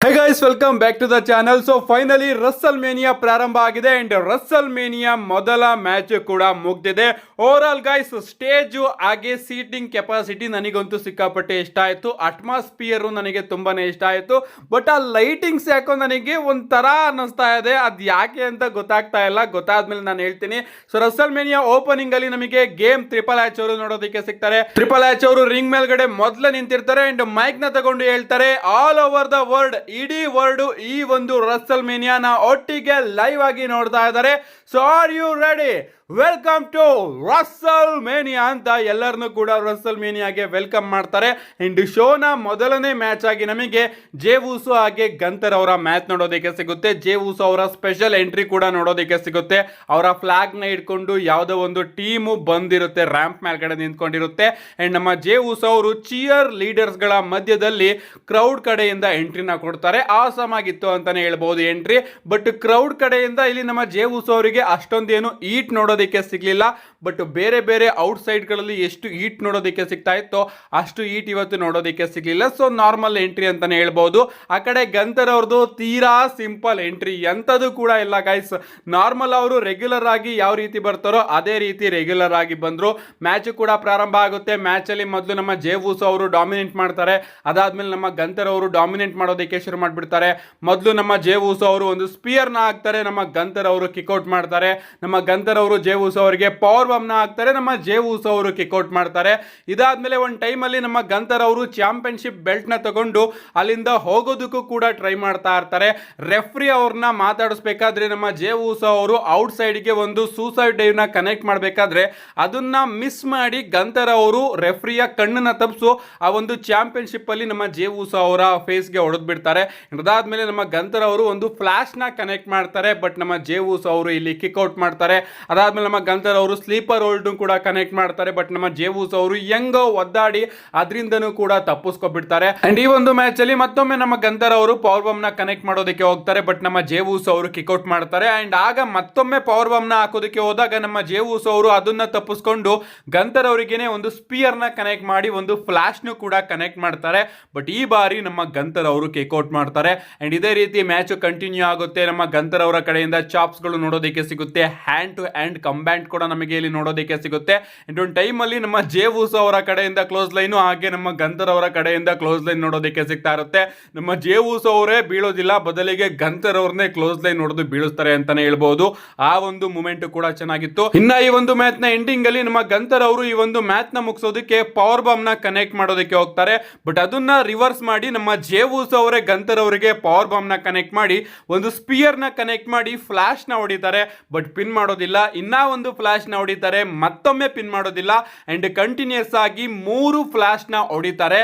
Hey guys welcome back to the channel. So finally Russell mania ಪ್ರಾರಂಭ ಆಗಿದೆ and Russell mania ಮೊದಲ match ಕೂಡ ಮುಗ್ದಿದೆ. ಓವರ್ ಆಲ್ ಗೈಸ್ ಸ್ಟೇಜು ಹಾಗೆ seating capacity ನನಗಂತೂ ಸಿಕ್ಕಾಪಟ್ಟೆ ಇಷ್ಟ ಆಯಿತು. ಅಟ್ಮಾಸ್ಫಿಯರ್ ನನಗೆ ತುಂಬಾನೇ ಇಷ್ಟ ಆಯಿತು. ಬಟ್ ಆ ಲೈಟಿಂಗ್ಸ್ ಯಾಕೋ ನನಗೆ ಒಂಥರ ಅನ್ನಿಸ್ತಾ ಇದೆ. ಅದು ಯಾಕೆ ಅಂತ ಗೊತ್ತಾಗ್ತಾ ಇಲ್ಲ. ಗೊತ್ತಾದ್ಮೇಲೆ ನಾನು ಹೇಳ್ತೀನಿ. ಸೊ ರಸಲ್ ಮೇನಿಯಾ ಓಪನಿಂಗ್ ಅಲ್ಲಿ ನಮಗೆ ಗೇಮ್ ಟ್ರಿಪಲ್ ಎಚ್ ಅವರು ನೋಡೋದಕ್ಕೆ ಸಿಗ್ತಾರೆ. ಟ್ರಿಪಲ್ ಎಚ್ ಅವರು ರಿಂಗ್ ಮೇಲ್ಗಡೆ ಮೊದಲು ನಿಂತಿರ್ತಾರೆ ಅಂಡ್ ಮೈಕ್ ನ ತಗೊಂಡು ಹೇಳ್ತಾರೆ, ಆಲ್ ಓವರ್ ದ ವರ್ಲ್ಡ್, ಇಡೀ ವರ್ಲ್ಡ್ ಈ ಒಂದು ರಸಲ್ ಮೇನಿಯಾನ ಒಟ್ಟಿಗೆ ಲೈವ್ ಆಗಿ ನೋಡ್ತಾ ಇದ್ದಾರೆ. So are you ready? Welcome to Russell mania ಅಂತ ಎಲ್ಲರನ್ನು ಕೂಡ ರಸಲ್ ಮೇನಿಯಾಗೆ ವೆಲ್ಕಮ್ ಮಾಡ್ತಾರೆ. ಅಂಡ್ ಶೋನ ಮೊದಲನೇ ಮ್ಯಾಚ್ ಆಗಿ ನಮಗೆ ಜೇ ಉಸೋ ಹಾಗೆ ಗಂತರ್ ಅವರ ಮ್ಯಾಚ್ ನೋಡೋದಕ್ಕೆ ಸಿಗುತ್ತೆ. ಜೇ ಉಸೋ ಅವರ ಸ್ಪೆಷಲ್ ಎಂಟ್ರಿ ಕೂಡ ನೋಡೋದಕ್ಕೆ ಸಿಗುತ್ತೆ. ಅವರ ಫ್ಲಾಗ್ ನ ಇಟ್ಕೊಂಡು ಯಾವುದೋ ಒಂದು ಟೀಮು ಬಂದಿರುತ್ತೆ, ರ್ಯಾಂಪ್ ಮೇಲ್ಗಡೆ ನಿಂತ್ಕೊಂಡಿರುತ್ತೆ. ಅಂಡ್ ನಮ್ಮ ಜೇ ಉಸೋ ಅವರು ಚಿಯರ್ ಲೀಡರ್ಸ್ ಗಳ ಮಧ್ಯದಲ್ಲಿ ಕ್ರೌಡ್ ಕಡೆಯಿಂದ ಎಂಟ್ರಿನ ಕೊಡ್ತಾರೆ. ಆಸಮ್ ಆಗಿತ್ತು ಅಂತಾನೆ ಹೇಳ್ಬಹುದು ಎಂಟ್ರಿ. ಬಟ್ ಕ್ರೌಡ್ ಕಡೆಯಿಂದ ಇಲ್ಲಿ ನಮ್ಮ ಜೇ ಉಸೋ ಅವರಿಗೆ ಅಷ್ಟೊಂದೇನು ಈಟ್ ನೋಡೋದಕ್ಕೆ ಸಿಗ್ಲಿಲ್ಲ. ಬಟ್ ಬೇರೆ ಬೇರೆ ಔಟ್ ಸೈಡ್ ಗಳಲ್ಲಿ ಎಷ್ಟು ಈಟ್ ನೋಡೋದಕ್ಕೆ ಸಿಗ್ತಾ ಇತ್ತೋ ಅಷ್ಟು ಈಟ್ ಇವತ್ತು ನೋಡೋದಕ್ಕೆ ಸಿಗ್ಲಿಲ್ಲ. ಸೊ ನಾರ್ಮಲ್ ಎಂಟ್ರಿ ಅಂತಾನೆ ಹೇಳ್ಬಹುದು. ಆ ಕಡೆ ಗಂತರ್ ಅವ್ರದ್ದು ತೀರಾ ಸಿಂಪಲ್ ಎಂಟ್ರಿ, ಎಂತದು ಕೂಡ ಇಲ್ಲ ಗೈಸ್. ನಾರ್ಮಲ್ ಅವರು ರೆಗ್ಯುಲರ್ ಆಗಿ ಯಾವ ರೀತಿ ಬರ್ತಾರೋ ಅದೇ ರೀತಿ ರೆಗ್ಯುಲರ್ ಆಗಿ ಬಂದ್ರು. ಮ್ಯಾಚ್ ಕೂಡ ಪ್ರಾರಂಭ ಆಗುತ್ತೆ. ಮ್ಯಾಚ್ ಅಲ್ಲಿ ಮೊದಲು ನಮ್ಮ ಜೇ ಉಸೋ ಅವರು ಡಾಮಿನೇಟ್ ಮಾಡ್ತಾರೆ. ಅದಾದ್ಮೇಲೆ ನಮ್ಮ ಗಂತರ್ ಅವರು ಡಾಮಿನೇಟ್ ಮಾಡೋದಕ್ಕೆ ಶುರು ಮಾಡ್ಬಿಡ್ತಾರೆ. ಮೊದಲು ನಮ್ಮ ಜೇ ಉಸೋ ಅವರು ಒಂದು ಸ್ಪಿಯರ್ ನ ಹಾಕ್ತಾರೆ. ನಮ್ಮ ಗಂತರ್ ಅವರು ಕಿಕ್ಔಟ್ ಮಾಡ್ತಾರೆ. ನಮ್ಮ ಗಂತರ್ ಅವರು ಜೇ ಉಸೋ ಅವರಿಗೆ ಪವರ್ ಬಾಂಬ್ ನ ಹಾಕ್ತಾರೆ. ನಮ್ಮ ಜೇ ಉಸೋ ಅವರು ಕಿಕ್ಔಟ್ ಮಾಡ್ತಾರೆ. ಇದಾದ್ಮೇಲೆ ಒಂದು ಟೈಮ್ ಅಲ್ಲಿ ನಮ್ಮ ಗಂತರ್ ಅವರು ಚಾಂಪಿಯನ್ಶಿಪ್ ಬೆಲ್ಟ್ ನ ತಗೊಂಡು ಅಲ್ಲಿಂದ ಹೋಗೋದಕ್ಕೂ ಕೂಡ ಟ್ರೈ ಮಾಡ್ತಾ ಇರ್ತಾರೆ. ರೆಫ್ರಿ ಅವ್ರನ್ನ ಮಾತಾಡಿಸ್ಬೇಕಾದ್ರೆ ನಮ್ಮ ಜೇ ಉಸೋ ಅವರು ಔಟ್ ಸೈಡ್ ಗೆ ಒಂದು ಸೂಸೈಡ್ ಡೈವ್ ನ ಕನೆಕ್ಟ್ ಮಾಡಬೇಕಾದ್ರೆ ಅದನ್ನ ಮಿಸ್ ಮಾಡಿ ಗಂತರ್ ಅವರು ರೆಫ್ರಿಯ ಕಣ್ಣನ್ನ ತಪ್ಪಿಸು ಆ ಒಂದು ಚಾಂಪಿಯನ್ಶಿಪ್ ಅಲ್ಲಿ ನಮ್ಮ ಜೇ ಉಸೋ ಅವರ ಫೇಸ್ ಗೆ ಹೊಡೆದ್ ಬಿಡ್ತಾರೆ. ಅದಾದ್ಮೇಲೆ ನಮ್ಮ ಗಂತರ್ ಅವರು ಒಂದು ಫ್ಲಾಶ್ ನ ಕನೆಕ್ಟ್ ಮಾಡ್ತಾರೆ. ಬಟ್ ನಮ್ಮ ಜೇ ಉಸೋ ಅವರು ಇಲ್ಲಿ ಕಿಕ್ಔಟ್ ಮಾಡ್ತಾರೆ. ಅದಾದ್ಮೇಲೆ ನಮ್ಮ ಗಂತರ್ ಅವರು ಸ್ಲೀಪರ್ ಹೋಲ್ಡ್ ಕೂಡ ಕನೆಕ್ಟ್ ಮಾಡ್ತಾರೆ. ಬಟ್ ನಮ್ಮ ಜೇ ಉಸೋ ಅವರು ಹೆಂಗೋ ಒದ್ದಾಡಿ ಅದರಿಂದನೂ ಕೂಡ ತಪ್ಪಿಸ್ಕೊಬಿಡ್ತಾರೆ. ಅಂಡ್ ಈ ಒಂದು ಮ್ಯಾಚ್ ಅಲ್ಲಿ ಮತ್ತೊಮ್ಮೆ ನಮ್ಮ ಗಂತರ್ ಅವರು ಪವರ್ ಬಾಂಬ್ ನ ಕನೆಕ್ಟ್ ಮಾಡೋದಕ್ಕೆ ಹೋಗ್ತಾರೆ. ಬಟ್ ನಮ್ಮ ಜೇ ಉಸೋ ಅವರು ಕಿಕ್ಔಟ್ ಮಾಡ್ತಾರೆ. ಅಂಡ್ ಆಗ ಮತ್ತೊಮ್ಮೆ ಪವರ್ ಬಾಂಬ್ ನ ಹಾಕೋದಕ್ಕೆ ಹೋದಾಗ ನಮ್ಮ ಜೇ ಉಸೋ ಅವರು ಅದನ್ನ ತಪ್ಪಿಸ್ಕೊಂಡು ಗಂತರ್ ಅವರಿಗೇನೆ ಒಂದು ಸ್ಪಿಯರ್ ನ ಕನೆಕ್ಟ್ ಮಾಡಿ ಒಂದು ಫ್ಲಾಶ್ ನು ಕೂಡ ಕನೆಕ್ಟ್ ಮಾಡ್ತಾರೆ. ಬಟ್ ಈ ಬಾರಿ ನಮ್ಮ ಗಂತರ್ ಅವರು ಕಿಕ್ಔಟ್ ಮಾಡ್ತಾರೆ. ಅಂಡ್ ಇದೇ ರೀತಿ ಮ್ಯಾಚ್ ಕಂಟಿನ್ಯೂ ಆಗುತ್ತೆ. ನಮ್ಮ ಗಂತರ್ ಅವರ ಕಡೆಯಿಂದ ಚಾಪ್ಸ್ ಗಳು ನೋಡೋದಕ್ಕೆ ಸಿಗುತ್ತೆ. ಹ್ಯಾಂಡ್ ಟು ಹ್ಯಾಂಡ್ ಕಂಬ್ಯಾಟ್ ಕೂಡ ನಮಗೆ ಇಲ್ಲಿ ನೋಡೋದಕ್ಕೆ ಸಿಗುತ್ತೆ. ಅಂಡ್ ಒಂದು ಟೈಮ್ ಅಲ್ಲಿ ನಮ್ಮ ಜೇ ಉಸೋ ಅವರ ಕಡೆಯಿಂದ ಕ್ಲೋಸ್ ಲೈನ್ ಹಾಗೆ ನಮ್ಮ ಗಂತರ್ ಅವರ ಕಡೆಯಿಂದ ಕ್ಲೋಸ್ ಲೈನ್ ನೋಡೋದಕ್ಕೆ ಸಿಗ್ತಾ ಇರುತ್ತೆ. ನಮ್ಮ ಜೇ ಉಸೋ ಅವರೇ ಬೀಳೋದಿಲ್ಲ, ಬದಲಿಗೆ ಗಂತರ್ ಅವ್ರನ್ನೇ ಕ್ಲೋಸ್ ಲೈನ್ ಹೊಡೆದು ಬೀಳಿಸ್ತಾರೆ ಅಂತಾನೆ ಹೇಳ್ಬಹುದು. ಆ ಒಂದು ಮೂಮೆಂಟ್ ಕೂಡ ಚೆನ್ನಾಗಿತ್ತು. ಇನ್ನ ಈ ಒಂದು ಮ್ಯಾಚ್ ನ ಎಂಡಿಂಗ್ ಅಲ್ಲಿ ನಮ್ಮ ಗಂತರ್ ಅವರು ಈ ಒಂದು ಮ್ಯಾಚ್ ನ ಮುಗಿಸೋದಕ್ಕೆ ಪವರ್ ಬಾಂಬ್ ನ ಕನೆಕ್ಟ್ ಮಾಡೋದಕ್ಕೆ ಹೋಗ್ತಾರೆ. ಬಟ್ ಅದನ್ನ ರಿವರ್ಸ್ ಮಾಡಿ ನಮ್ಮ ಜೇ ಉಸೋ ಅವರೇ ಗಂತರ್ ಅವರಿಗೆ ಪವರ್ ಬಾಂಬ್ ನ ಕನೆಕ್ಟ್ ಮಾಡಿ ಒಂದು ಸ್ಪಿಯರ್ ನ ಕನೆಕ್ಟ್ ಮಾಡಿ ಫ್ಲಾಶ್ ನ ಹೊಡಿತಾರೆ. ಬಟ್ ಪಿನ್ ಮಾಡೋದಿಲ್ಲ. ಇನ್ನ ಒಂದು ಫ್ಲಾಶ್ ನ ಹೊಡಿತಾರೆ, ಮತ್ತೊಮ್ಮೆ ಪಿನ್ ಮಾಡೋದಿಲ್ಲ. ಅಂಡ್ ಕಂಟಿನ್ಯೂಸ್ ಆಗಿ 3 ಫ್ಲಾಶ್ ನ ಹೊಡಿತಾರೆ,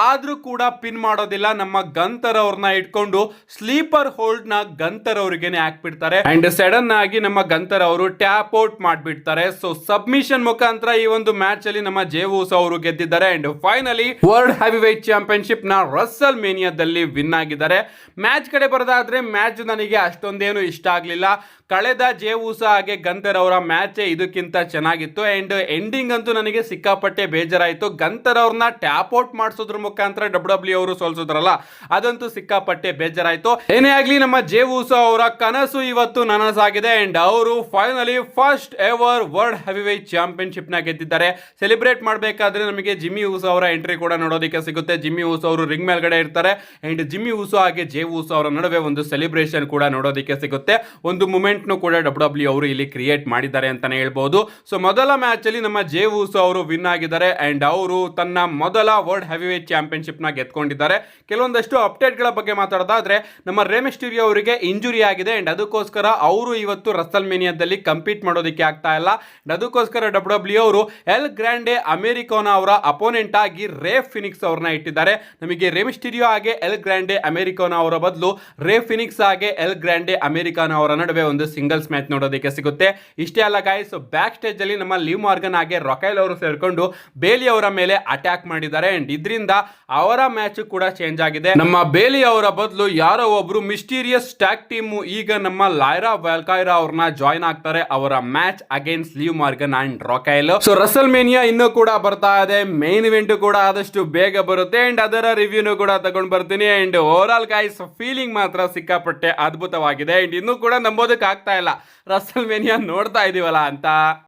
ಆದ್ರೂ ಕೂಡ ಪಿನ್ ಮಾಡೋದಿಲ್ಲ. ನಮ್ಮ ಗಂತರ್ ಅವ್ರನ್ನ ಇಟ್ಕೊಂಡು ಸ್ಲೀಪರ್ ಹೋಲ್ಡ್ ನ ಗಂತರ್ ಅವರಿಗೇನೆ ಹಾಕ್ಬಿಡ್ತಾರೆ. ಅಂಡ್ ಸಡನ್ ಆಗಿ ನಮ್ಮ ಗಂತರ್ ಅವರು ಟ್ಯಾಪ್ ಔಟ್ ಮಾಡ್ಬಿಡ್ತಾರೆ. ಸೊ ಸಬ್ಮಿಷನ್ ಮುಖಾಂತರ ಈ ಒಂದು ಮ್ಯಾಚ್ ಅಲ್ಲಿ ನಮ್ಮ ಜೇ ಉಸೋ ಅವರು ಗೆದ್ದಿದ್ದಾರೆ. And finally world heavy wait championship ನ ರಸಲ್ ಮೇನಿಯಾದಲ್ಲಿ ವಿನ್ ಆಗಿದ್ದಾರೆ. ಮ್ಯಾಚ್ ಕಡೆ ಬರೋದಾದ್ರೆ ಮ್ಯಾಚ್ ನನಗೆ ಅಷ್ಟೊಂದೇನು ಇಷ್ಟ ಆಗ್ಲಿಲ್ಲ. ಕಳೆದ ಜೇ ಉಸೋ ಹಾಗೆ ಗಂತರ್ ಅವರ ಮ್ಯಾಚ್ ಇದಕ್ಕಿಂತ ಚೆನ್ನಾಗಿತ್ತು. ಅಂಡ್ ಎಂಡಿಂಗ್ ಅಂತೂ ನನಗೆ ಸಿಕ್ಕಾಪಟ್ಟೆ ಬೇಜಾರಾಯಿತು. ಗಂತರ್ ಅವ್ರನ್ನ ಟ್ಯಾಪ್ ಔಟ್ ಮಾಡಿಸೋದ್ರ ಮುಖಾಂತರ ಡಬ್ಲ್ಯೂ ಅವರು ಸೋಲ್ಸೋದ್ರಲ್ಲ, ಅದಂತೂ ಸಿಕ್ಕಾಪಟ್ಟೆ ಬೇಜಾರಾಯಿತು. ಏನೇ ಆಗ್ಲಿ ನಮ್ಮ ಜೇ ಉಸೋ ಅವರ ಕನಸು ಇವತ್ತು ನನಸಾಗಿದೆ. ಅಂಡ್ ಅವರು finally first ever world heavy wait championship ನ ಗೆದ್ದಿದ್ದಾರೆ. ಸೆಲೆಬ್ರೇಟ್ ಮಾಡಬೇಕಾದ್ರೆ ನಮಗೆ ಜಿಮ್ಮಿ ಉಸೋ ಅವರ ಎಂಟ್ರಿ ಕೂಡ ನೋಡೋದಕ್ಕೆ ಸಿಗುತ್ತೆ. ಜಿಮ್ಮಿ ಉಸೋ ಅವರು ರಿಂಗ್ ಮೇಲ್ಗಡೆ ಇರ್ತಾರೆ. ಅಂಡ್ ಜಿಮ್ಮಿ ಉಸೋ ಹಾಗೆ ಜೇ ಉಸೋ ಅವರ ನಡುವೆ ಒಂದು ಸೆಲೆಬ್ರೇಷನ್ ಕೂಡ ನೋಡೋದಕ್ಕೆ ಸಿಗುತ್ತೆ. ಒಂದು ಮೂಮೆಂಟ್ ಕೂಡ ಡಬ್ಲ್ಯೂ ಅವರು ಇಲ್ಲಿ ಕ್ರಿಯೇಟ್ ಮಾಡಿದ್ದಾರೆ ಅಂತಾನೆ ಹೇಳ್ಬಹುದು. ಸೊ ಮೊದಲ ಮ್ಯಾಚ್ ಅಲ್ಲಿ ನಮ್ಮ ಜೇ ಉಸೋ ಅವರು ವಿನ್ ಆಗಿದ್ದಾರೆ. ಅಂಡ್ ಅವರು ತನ್ನ ಮೊದಲ ವರ್ಲ್ಡ್ ಹೆವಿ ವೇಟ್ ಚಾಂಪಿಯನ್ಶಿಪ್ ನ ಗೆದ್ಕೊಂಡಿದ್ದಾರೆ. ಕೆಲವೊಂದಷ್ಟು ಅಪ್ಡೇಟ್ ಗಳ ಬಗ್ಗೆ ಮಾತಾಡೋದಾದ್ರೆ ನಮ್ಮ ರೇ ಮಿಸ್ಟೀರಿಯೋ ಅವರಿಗೆ ಇಂಜುರಿ ಆಗಿದೆ. ಅಂಡ್ ಅದಕ್ಕೋಸ್ಕರ ಅವರು ಇವತ್ತು ರಸಲ್ ಮೇನಿಯಾದಲ್ಲಿ ಕಂಪೀಟ್ ಮಾಡೋದಕ್ಕೆ ಆಗ್ತಾ ಇಲ್ಲ. ಅದಕ್ಕೋಸ್ಕರ ಡಬ್ಲ್ಯೂ ಅವರು ಎಲ್ ಗ್ರಾಂಡೆ ಅಮೆರಿಕಾನೋ ಅವರ ಅಪೋನೆಂಟ್ ಆಗಿ ರೇ ಫಿನಿಕ್ಸ್ ಅವ್ರನ್ನ ಇಟ್ಟಿದ್ದಾರೆ. ನಮಗೆ ರೇ ಮಿಸ್ಟೀರಿಯೋ ಹಾಗೆ ಎಲ್ ಗ್ರಾಂಡೆ ಅಮೆರಿಕಾನೋ ಅವರ ಬದಲು ರೇ ಫಿನಿಕ್ಸ್ ಹಾಗೆ ಎಲ್ ಗ್ರಾಂಡೆ ಅಮೆರಿಕಾನೋ ಅವರ ನಡುವೆ ಒಂದು ಸಿಂಗಲ್ಸ್ ಮ್ಯಾಚ್ ನೋಡೋದಕ್ಕೆ ಸಿಗುತ್ತೆ. ಇಷ್ಟೇ ಅಲ್ಲ ಗಾಯ್ಸ್, ಬ್ಯಾಕ್ ಸ್ಟೇಜ್ ಅಲ್ಲಿ ನಮ್ಮ ಲಿವ್ ಮಾರ್ಗನ್ ಹಾಗೆ ರೊಕೈಲ್ ಅವರು ಸೇರ್ಕೊಂಡು ಬೇಲಿ ಅವರ ಮೇಲೆ ಅಟ್ಯಾಕ್ ಮಾಡಿದ್ದಾರೆ ಅಂಡ್ ಇದರಿಂದ ಅವರ ಮ್ಯಾಚ್ ಕೂಡ ಚೇಂಜ್ ಆಗಿದೆ. ನಮ್ಮ ಬೇಲಿ ಅವರ ಬದಲು ಯಾರೋ ಒಬ್ರು ಮಿಸ್ಟೀರಿಯಸ್ ಟ್ಯಾಗ್ ಟೀಮ್ ಈಗ ನಮ್ಮ ಲೈರಾ ವ್ಯಾಲ್ಕೈರಾ ಅವ್ರನ್ನ ಜಾಯ್ನ್ ಆಗ್ತಾರೆ ಅವರ match against Liv Morgan and Raquel. So WrestleMania ಇನ್ನೂ ಕೂಡ ಬರ್ತಾ ಇದೆ, ಮೇನ್ ಇವೆಂಟ್ ಕೂಡ ಆದಷ್ಟು ಬೇಗ ಬರುತ್ತೆ ಅಂಡ್ ಅದರ ರಿವ್ಯೂನು ಕೂಡ ತಗೊಂಡ್ ಬರ್ತೀನಿ. And over all guys feeling ಮಾತ್ರ ಸಿಕ್ಕಾಪಟ್ಟೆ ಅದ್ಭುತವಾಗಿದೆ ಅಂಡ್ ಇನ್ನೂ ಕೂಡ ನಂಬೋದಕ್ಕೆ ಆಗ್ತಾ ಇಲ್ಲ ರಸಲ್ ಮೇನಿಯಾ ನೋಡ್ತಾ ಇದೀವಲ್ಲ ಅಂತ.